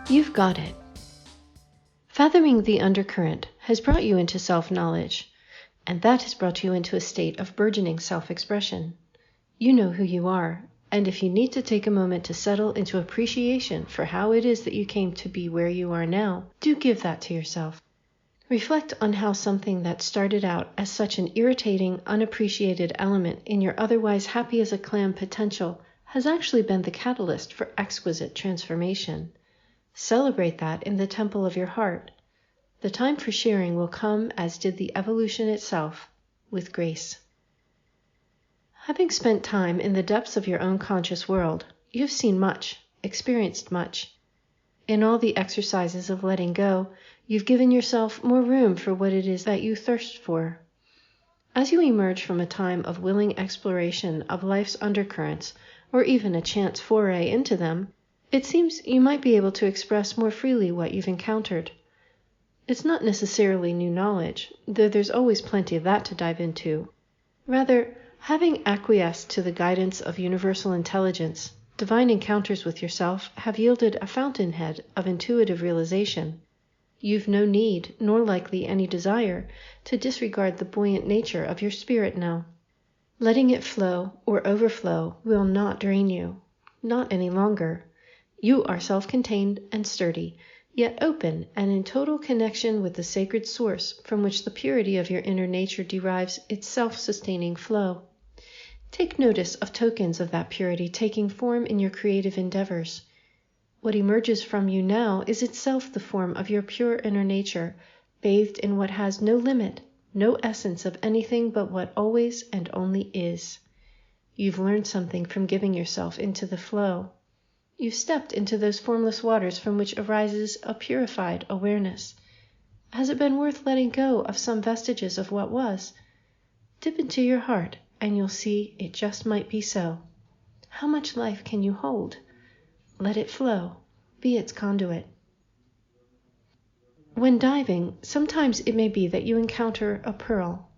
You've got it. Fathoming the undercurrent has brought you into self-knowledge, and that has brought you into a state of burgeoning self-expression. You know who you are, and if you need to take a moment to settle into appreciation for how it is that you came to be where you are now, do give that to yourself. Reflect on how something that started out as such an irritating, unappreciated element in your otherwise happy-as-a-clam potential has actually been the catalyst for exquisite transformation. Celebrate that in the temple of your heart. The time for sharing will come, as did the evolution itself, with grace. Having spent time in the depths of your own conscious world, you've seen much, experienced much. In all the exercises of letting go, you've given yourself more room for what it is that you thirst for. As you emerge from a time of willing exploration of life's undercurrents, or even a chance foray into them, it seems you might be able to express more freely what you've encountered. It's not necessarily new knowledge, though there's always plenty of that to dive into. Rather, having acquiesced to the guidance of universal intelligence, divine encounters with yourself have yielded a fountainhead of intuitive realization. You've no need, nor likely any desire, to disregard the buoyant nature of your spirit now. Letting it flow or overflow will not drain you, not any longer. You are self-contained and sturdy, yet open and in total connection with the sacred source from which the purity of your inner nature derives its self-sustaining flow. Take notice of tokens of that purity taking form in your creative endeavors. What emerges from you now is itself the form of your pure inner nature, bathed in what has no limit, no essence of anything but what always and only is. You've learned something from giving yourself into the flow. You've stepped into those formless waters from which arises a purified awareness. Has it been worth letting go of some vestiges of what was? Dip into your heart, and you'll see it just might be so. How much life can you hold? Let it flow. Be its conduit. When diving, sometimes it may be that you encounter a pearl.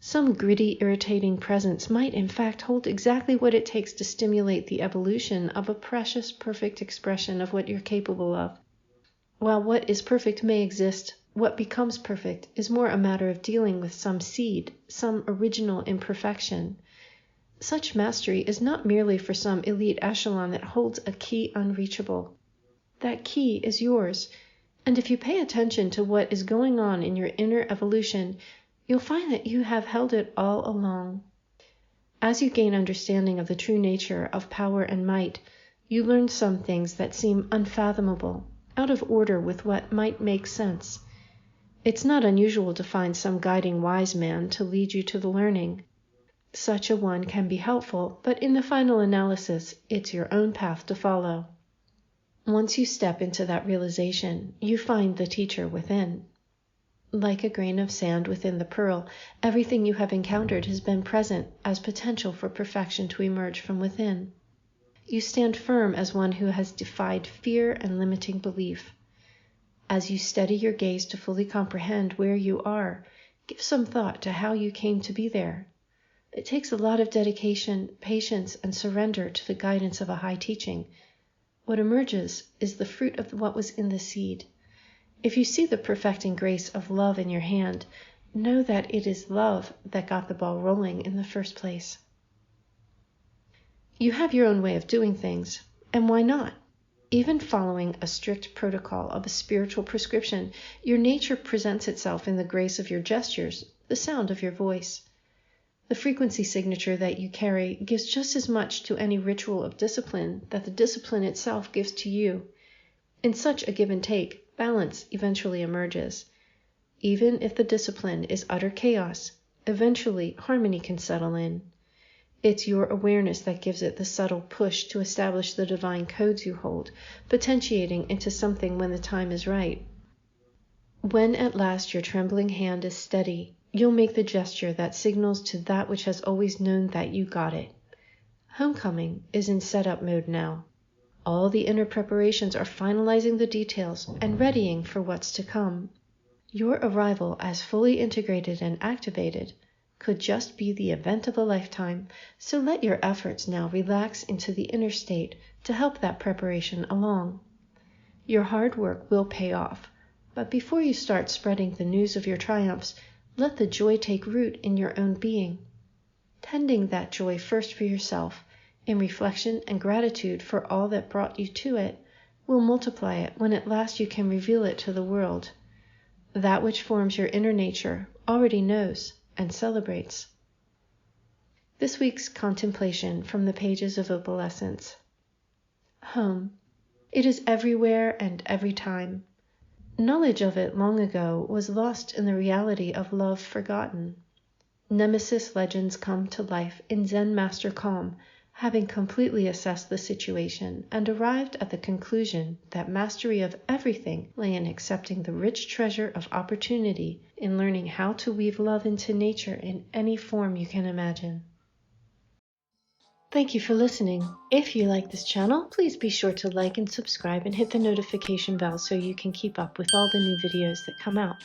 Some gritty, irritating presence might in fact hold exactly what it takes to stimulate the evolution of a precious, perfect expression of what you're capable of. While what is perfect may exist, what becomes perfect is more a matter of dealing with some seed, some original imperfection. Such mastery is not merely for some elite echelon that holds a key unreachable. That key is yours, and if you pay attention to what is going on in your inner evolution, you'll find that you have held it all along. As you gain understanding of the true nature of power and might, you learn some things that seem unfathomable, out of order with what might make sense. It's not unusual to find some guiding wise man to lead you to the learning. Such a one can be helpful, but in the final analysis, it's your own path to follow. Once you step into that realization, you find the teacher within. Like a grain of sand within the pearl, everything you have encountered has been present as potential for perfection to emerge from within. You stand firm as one who has defied fear and limiting belief. As you steady your gaze to fully comprehend where you are, give some thought to how you came to be there. It takes a lot of dedication, patience, and surrender to the guidance of a high teaching. What emerges is the fruit of what was in the seed. If you see the perfecting grace of love in your hand, know that it is love that got the ball rolling in the first place. You have your own way of doing things, and why not? Even following a strict protocol of a spiritual prescription, your nature presents itself in the grace of your gestures, the sound of your voice. The frequency signature that you carry gives just as much to any ritual of discipline that the discipline itself gives to you. In such a give and take, balance eventually emerges. Even if the discipline is utter chaos, eventually harmony can settle in. It's your awareness that gives it the subtle push to establish the divine codes you hold, potentiating into something when the time is right. When at last your trembling hand is steady, you'll make the gesture that signals to that which has always known that you got it. Homecoming is in setup mode now. All the inner preparations are finalizing the details and readying for what's to come. Your arrival as fully integrated and activated could just be the event of a lifetime, so let your efforts now relax into the inner state to help that preparation along. Your hard work will pay off, but before you start spreading the news of your triumphs, let the joy take root in your own being. Tending that joy first for yourself, in reflection and gratitude for all that brought you to it, will multiply it when at last you can reveal it to the world. That which forms your inner nature already knows and celebrates. This week's contemplation from the pages of Opalescence. Home. It is everywhere and every time. Knowledge of it long ago was lost in the reality of love forgotten. Nemesis legends come to life in Zen master calm, having completely assessed the situation and arrived at the conclusion that mastery of everything lay in accepting the rich treasure of opportunity in learning how to weave love into nature in any form you can imagine. Thank you for listening. If you like this channel, please be sure to like and subscribe and hit the notification bell so you can keep up with all the new videos that come out.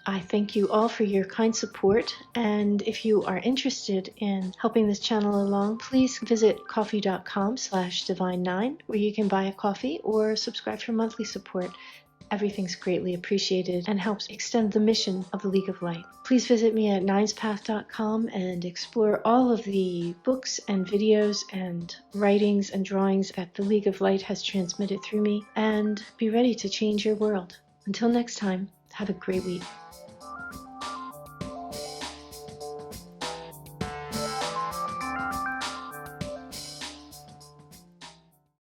I thank you all for your kind support, and if you are interested in helping this channel along, please visit ko-fi.com/divine9, where you can buy a coffee or subscribe for monthly support. Everything's greatly appreciated and helps extend the mission of the League of Light. Please visit me at ninespath.com and explore all of the books and videos and writings and drawings that the League of Light has transmitted through me, and be ready to change your world. Until next time, have a great week.